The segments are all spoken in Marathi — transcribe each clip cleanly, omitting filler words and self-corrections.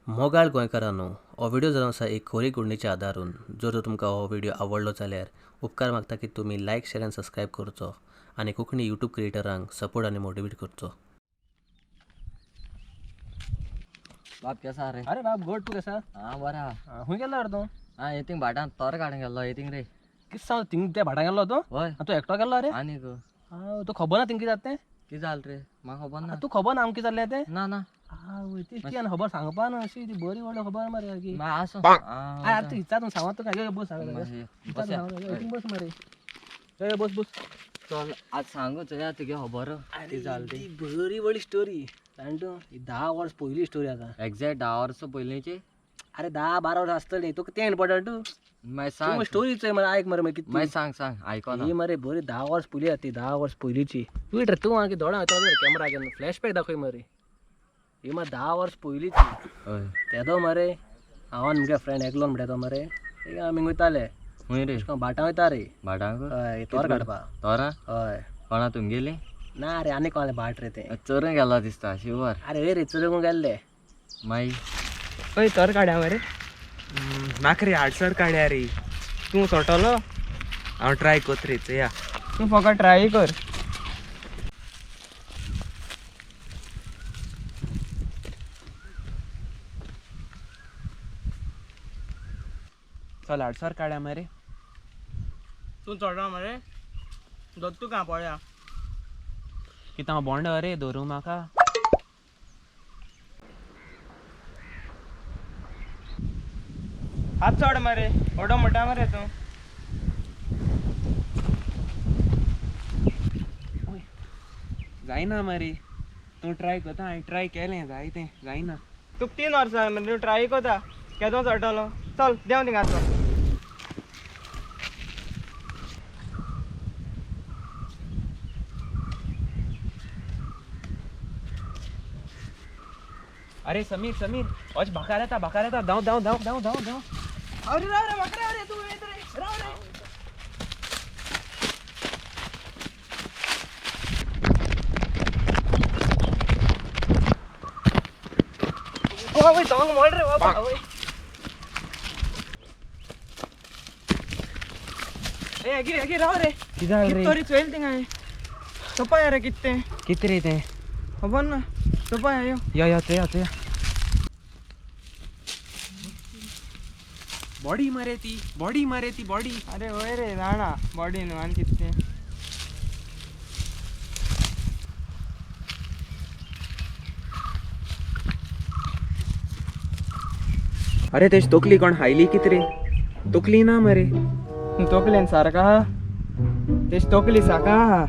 मोगाळ गोंयकारांनो, हो व्हिडिओ जावन आसा एक खोरी गुंडीच्या आदारून. जर तुमकां हो व्हिडिओ आवडलो जाल्यार उपकार मागता की तुमी लायक, शेअर आनी सबस्क्रायब करचो आनी कोंकणी यूट्यूब क्रिएटरांक सपोर्ट आनी मोटिवेट करचो. बाप केसा रे? अरे बाप गोड तू कसा? हां बरा. खूंय गेलो रे तूं? हां येतींग भाटान तोर काडूंक गेल्लो येतींग रे. कितें सांग थिंग त्या भाटां गेलो तूं? हय तूं एकटो गेलो रे? आनीक तूं खबर ना थिंग कितें जाता तें? कितें जालें रे? म्हाका खबर ना. तूं खबर ना आमकां कितें जाल्लें तें? ना ना ती ती आनी खबर सांगपा ना अशी ती बरी व्हडली खबर मरे सारकी. मा आसो. आरे तूं हिचातून सांगत तुका हे बस सांग बस मरे. ए बस बस. चल आज सांगूच या तुगे खबर कितें जालें ती ती. बरी व्हडली स्टोरी जाणटो 10 वर्स पयली स्टोरी आतां. एक्झॅक्ट 10 वर्सां पयलींची. अरे 10-12 वर्स आसतली तुका तें इम्पॉर्टंट. मागीर सांग स्टोरीच आहे मरे ऐक मरे किती मागीर सांग आयकोना. ही मरे बरी 10 वर्स पयली आती 10 वर्स पयलीची. रे तूं आगे दोळा कॅमेरा घेवन फ्लॅशबॅक दाखय मरे. ही मार 10 वर्स पयलीची. हय तेदो मरे हांव आनी म्हगे फ्रेंड एकलो म्हणटा तो मरे आमी वयताले खंय रे? भाटां वयता रे. भाटांक हय तोर काडपा. तोरा हय कोणा तुमगेली? ना रे आनी कोणालें भाट रे तें. चोरूंक गेलो दिसता शिवर. अरे रे चुरूंक गेल्ले. मागीर खंय तर काड्या मरे नाक रे हाडसर काड्या रे तूं सोटलो हांव ट्राय कोत रे या तूं फकत ट्राय कर. चल हाडसर काड्या मरे. तूं चोडा मरे दोत्तू का पळया कितें हांव बोंड रे दवरूं म्हाका. हात चोड मरे ओडो मोठा मरे तूं. जायना मरे तूं ट्राय कोता हांवें ट्राय केलें जायतें जायना. तुका 3 वर्सां मरे तूं ट्राय कोता केदो चडटलो. चल देंव थिंग आतां. अरे समीर समीर वच भाकार येता धांव धांव धांव धांव धांव धांव. अरे राव रे म्हाका राव रे तूं येत रे राव रे. ओय धांव मोड रे बाबा ओय. ए आगे राव रे. कितें जालें रे? तोरी चोयल थिंग हांवें सोपाय रे कितें कितें रे तें? खबर ना सोपाय यो. या ते बॉडी मरे ती बॉडी. अरे वय रे जाणा बॉडी न्हू आनी कितें. अरे तेच तोकली कोण हायली कितें रे? तोकली ना मरे. तोकलेन सारका आहा तेच तोकली साका आहा.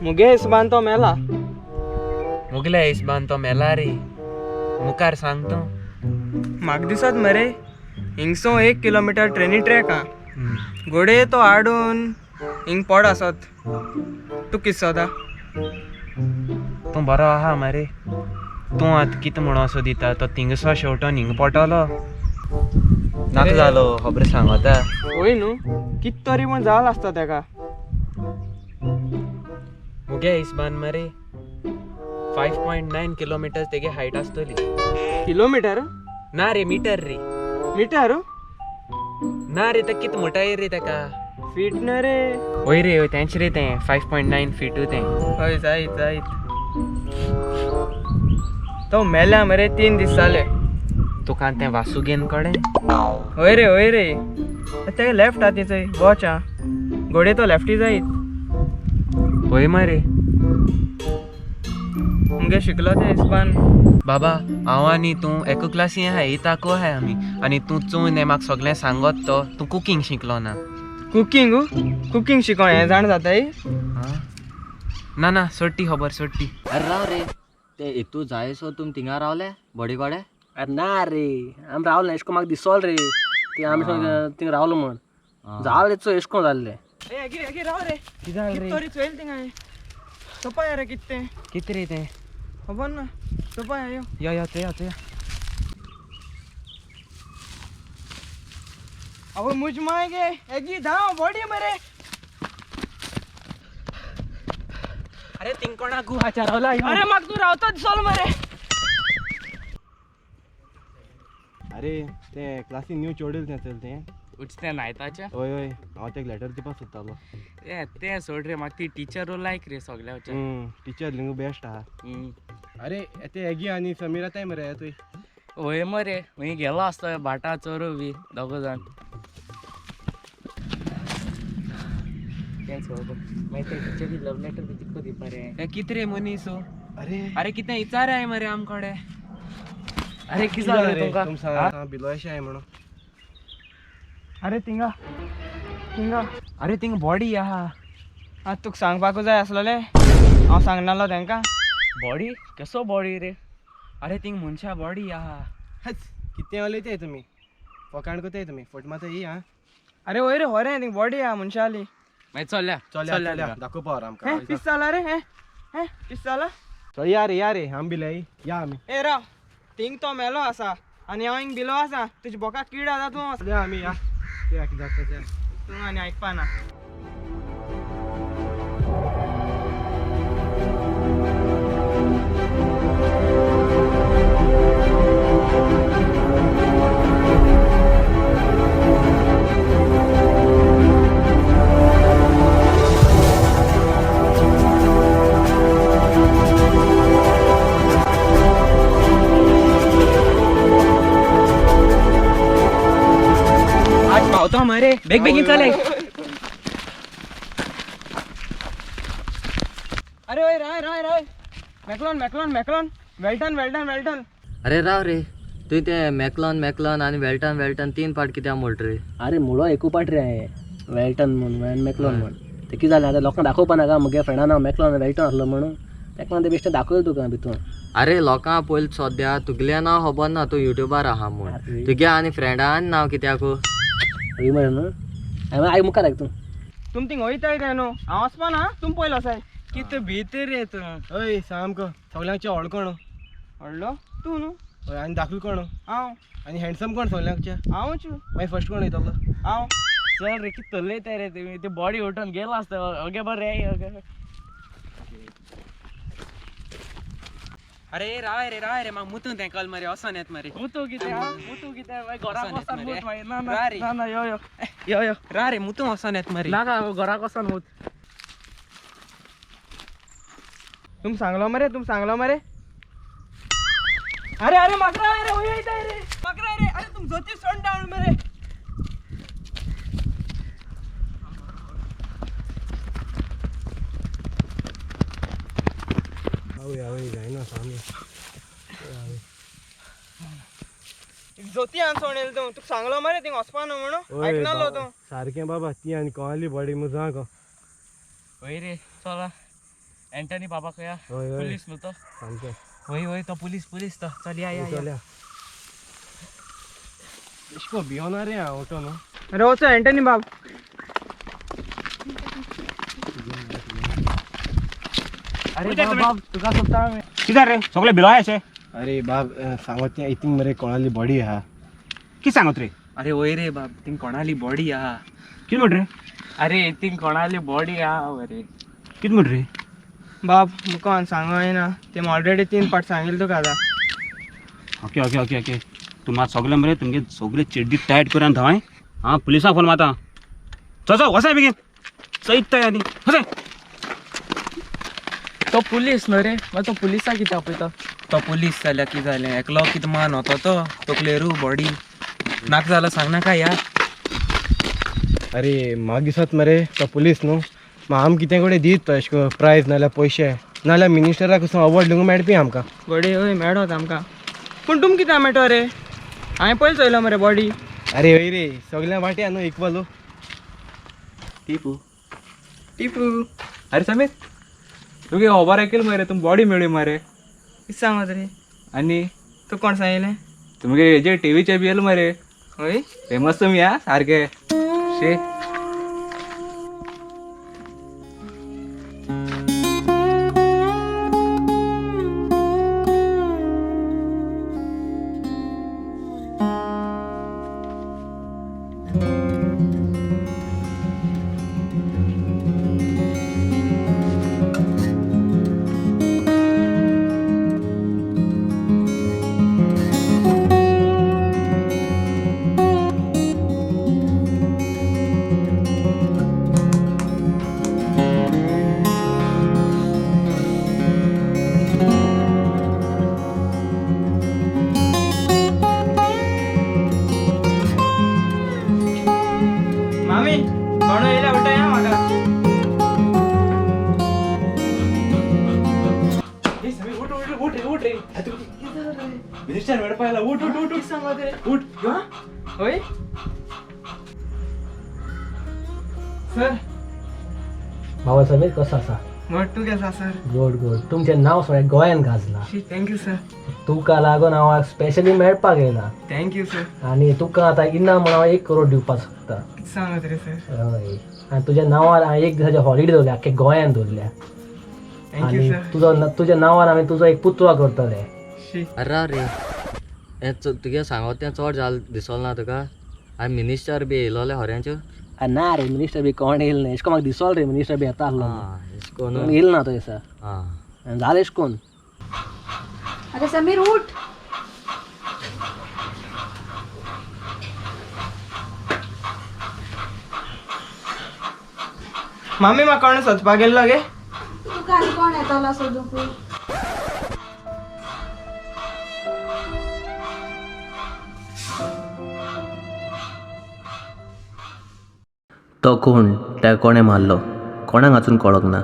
मुगे हिसबान तो मेला. मुगल्या हिसबान तो मेला रे. मुखार सांग तो. म्हाका दिसत मरे हिंगसो 1 किलोमीटर ट्रेनी ट्रॅक हा. घोडे तो हाडून हिंग पड आसत. तूं कितें सोदा? तूं बरो आहा मरे. तूं आतां कितें म्हणून असो दिता तो थिंगसो शेवटो हिंग पडटलो. नाका जालो खबर सांग आतां. वय न्हू कित तरी म्हण जाल आसता तेका. मुगे हिसबान मरे 5.9 किलोमिटर तेगे हायट आसतली. किलोमीटर ना रे मिटर रे. मिटर ना रे तें कितें म्हणटाय रे तेका. फीट न रे. वय रे तेंच रे तें 5.9 फीट तें. हय जायत तो मेल्या मरे 3 दीस जाले. तुका तें वासू घेन कळ्ळें. हय रे तेगे लेफ्ट हा थंय वॉच हा. घोडे तो लेफ्टी जायत. पळय मरे मुगे शिकलो ते हिसबान. बाबा हांव आनी तूं एका क्लासी आहाय ताको आहाय आमी आनी तूं चोवन म्हाका सगळें सांगत तो तूं कुकींग शिकलो ना. कुकींग शिकोण हें जाण जाताय. ना सोडटी खबर सोडटी. अरे राव रे ते हितू जायसो तुम थिंगा रावले बॉडी कोडे. अरे ना रे आमी रावले एशको म्हाका दिसोल रे ती आमी थिंग रावलो म्हण जाल एचो एशको जाल्ले. ए आगे राव रे. कितें जालें रे? तोरी चोयल थिंग हांवें सोपाय रे कितें. कितें रे तें? खबर ना सोपाय यो. या ते अहो मुझ मागे एगी धाव बॉडी मरे. अरे तिंग कोणा गुहाच्या रावला अरे म्हाका तूं रावता दिसोल मरे. अरे ते क्लासीन न्यू चोडील तें चल तें उठते नायताचे हय हय हांव तेका लेटर दिवपा सोदतालो ते सोड रे म्हाका ती टीचर लायक रे सगळ्याच्या टिचर लिंगू बेस्ट आहा अरे ते एगी आनी समीरा ताय मरे तुय होय मरे हूंय गेलो आसता भाटा चोरू बी दोगो जाण टीचर लव लेटर बी तिको दिवपा रे कित रे मनीस अरे अरे कितें विचार आहे मरे आमकडे अरे कितें जालें रे तुमकां तुमकां बिलोयशें आहे म्हणून अरे थिंगा थिंगा अरे थिंग बॉडी आहा आतां तुका सांगपाकूच जाय आसलोलें हांव सांगनालो तेंकां बॉडी कसो बॉडी रे अरे थिंग मनशा बॉडी आहा हच कितें उलयताय तुमी फकाण कोताय तुमी फट मात ही आं अरे वय रे हो रे थिंग बॉडी आहा मनशाली मागीर चल्या चल्या दाखोवपा व्हर आमकां हे किस जाला रे हे किस जाला चल या रे आम बिलाय या आमी ए राव थिंग तो मेलो आसा आनी हांव हिंग बिलो आसा तुज्या बोका कीड आसा तूं या आमी या ते कितें जाता तें तूं आनी आयकपा ना आज पावतो मरे बेग बेगीन चले अरे ओय राय राय राय मॅक्लॉन वेल्टन अरे राव रे तुवें तें मॅक्लॉन आनी वेल्टन 3 पार्ट कित्याक म्हणट रे अरे मुळो एकू पाट रे हांवें वेल्टन म्हण वेन मॅक्लोन म्हण ते कितें जालें आतां लोकांक दाखोवपा नाका म्हगे फ्रेंडान हांव मॅक्लोन वेल्टन आसलो म्हणून ताका लागून ते बेश्टें दाखयलो तुका भितून अरे लोकां पयलीं सद्या तुगेलें नांव खबर ना तूं युट्यूबार आहा म्हूण तुगे आनी फ्रेंडान नांव कित्याक हय म्हण न्हू हांवें आयक मुखार आयक तूं तुम थिंग वयताय ते न्हू हांव वचपा ना तुम पयलो आसाय कितें भितर रे तूं हय सामको सगल्यांचे व्हड कोण व्हडलो तूं न्हू हय आनी धाकलो कोण हांव आनी हँडसम कोण सगल्यांचे हांवूच मागीर फर्स्ट कोण येतलो हांव चल रे कितें उलयताय रे तुमी ते बॉडी उठून गेलो आसता ओगे बरें ओगे अरे राय रे म्हाका मुतून तें कल मरे वोसोन येत मरे मुतू कितें मागीर घराक वचोन वचोन येत मूत मरे. मागीर ना रा रे. ना यो रा रे मुतून वोसोन येत मरे नाका घराक वचोन मूत तुम सांगलो मरे अरे म्हाका रे वय येताय रे म्हाका रे अरे तुम जोती सोड डावन मरे आवय जायना सामके जोती आन सोड येल तूं तुका सांगलो मरे थिंग वचपा न्हू म्हणून आयकनालो तूं सारकें बाबा ती आनी कोणाली बॉडी मुजा गो वय रे चला एंटनी बाबा खंय हय हय पुलीस न्हू तो सामकें वय तो पुलीस तो चल या चल्या इश्को भियोना रे हांव ओटो न्हू अरे वचो एंटनी बाब अरे बाब तुका सोदता आमी कितें रे सगळे भिलोय अशे अरे बाब सांगत तें इतींग मरे कोणाली बॉडी आहा कितें सांगत रे अरे वय रे बाब थिंग कोणाली बॉडी आहा कितें म्हण रे अरे थिंग कोणाली बॉडी आहा मरे कितें म्हण रे बाब मुको सांगो येना तें ऑलरेडी 3 पार्ट सांगिल्लो तुका आतां ओके तूं मात सगळे मरे तुमगे सगळे चिड्डी टायट करून धांय हांव पुलिसांक फोन मारता चल वसाय बेगीन चयताय आनी वसाय तो पुलीस न्हू रे मागीर तो पुलिसा कितें आपयता तो पुलीस जाल्यार कितें जालें एकलो कितें मान होतो तो तकलेरू बॉडी नाका जाल्यार सांग नाका या अरे म्हाका दिसत मरे तो पुलीस न्हू मागीर आमी कितें कडेन दीत तो एशे को प्रायज नाल्यार पयशे नाल्यार मिनिस्टराक कसो अवॉर्ड दिवंक मेळपी आमकां बॉडी हय मेळत आमकां पूण तुम कितें मेळटो रे हांवें पयलीं चोयलो मरे बॉडी अरे हय रे सगल्या वाट्या न्हू इक्वल टिपू टिपू अरे समीर तुगे खबर ऐकेल मरे तुम बॉडी मेळ्ळी मरे कितें सांगत रे आनी तूं कोण सांगिल्लें तुमगे हेजे टीव्हीचे बी येल मरे हय फेमस तुमी हा सारखे शे मिनिस्टर मेळपा आयला उठ उठ उठ उठ सांगा ते उठ होय सर भावा समीर कसो आसा बट तू केसा सर गोड गोड तुमचें नांव सगळ्या गोंयान गाजला थँक्यू सर तुका लागून हांव स्पेशली मेळपाक येयला थँक्यू सर आनी तुका आतां इनाम म्हणून हांव 1 करोड दिवपाक शकता कितें सांगत रे सर हय आनी तुज्या नांवार हांवें 1 दिसाचें हॉलिडे दवरल्या आख्ख्या गोंयान दवरल्या थँक्यू आनी सर तुज्या नांवार हांवें तुजो एक पुतळो करतले शी अरे रे हें तुगे सांगो तें चड जाल दिसोलें ना तुका हांवें मिनिस्टर बी येयलोले होऱ्यांच्यो ना रे मिनिस्टर बी कोण येयला ना एशको म्हाका दिसोल रे मिनिस्टर बी येता आसलो एश कोन पूण येयला ना तो दिसा हां जालें एश कोन अरे समीर उठ मामी म्हाका कोण सोदपाक गेल्लो गे तुका आनी कोण येतालो सोदूंक तो कोण त्या कोणें मारलो कोणाक अजून कळोंक ना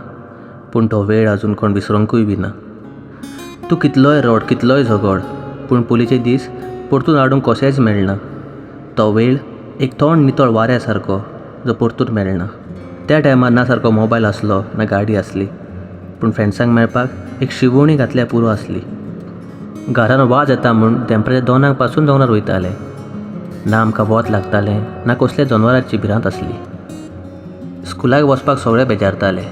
पूण तो वेळ अजून कोण विसरूंकूय बी ना तूं कितलोय रड कितलोय झगड पूण पुलीचे दीस परतून हाडूंक कशेंच मेळना तो वेळ एक थोंड नितळ वाऱ्या सारको जो परतून मेळना त्या टायमार ना सारको मोबायल आसलो ना गाडी आसली पूण फ्रेंड्सांक मेळपाक एक शिवोणी घातल्या पुरो आसली घरान वाज येता म्हूण टेम्परेचर 2 पासून दोनार वयताले ना आमकां वत लागतालें ना कसल्या जनवरांची भिरांत आसली स्कुलाक वचपाक सगळे बेजारताले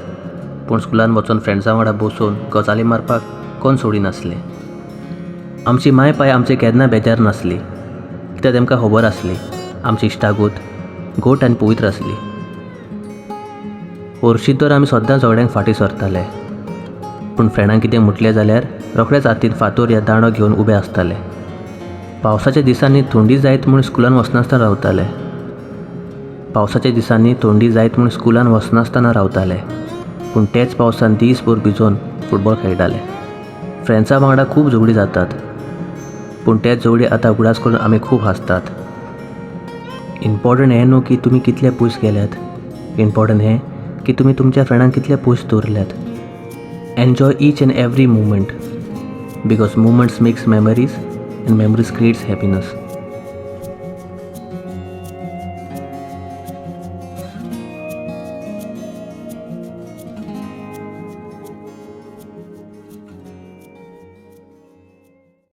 पूण स्कुलान वचून फ्रेंड्सां वांगडा बसून गजाली मारपाक कोण सोडिनासले आमची माय पाय आमचे केन्ना बेजार नासली कित्याक तेमकां खबर आसली आमची इश्टागूत गोट आनी पवित्र आसली हरशीं तर आमी सद्दां झगड्यांक फाटीं सरताले पूण फ्रेंडांक कितें म्हटलें जाल्यार रोखडेच हातीन फातर या दांडो घेवन उबे आसताले पावसाच्या दिसांनी थंडी जायत म्हूण स्कुलान वचनासतना रावताले पावसाच्या दिसांनी थंडी जायत म्हूण स्कुलान वचनासतना रावताले पूण तेच पावसान दीसभर भिजोवन फुटबॉल खेळटाले फ्रेंड्सां वांगडा खूब झगडी जातात पूण तेच झगडी आतां उगडास करून आमी खूब हांसतात इम्पॉर्टंट हें न्हू की तुमी कितले पयस गेल्यात इम्पॉर्टंट हें की तुमी तुमच्या फ्रेंडांक कितले पयस दवरल्यात enjoy each end every movement because movements makes memories end memories creates happiness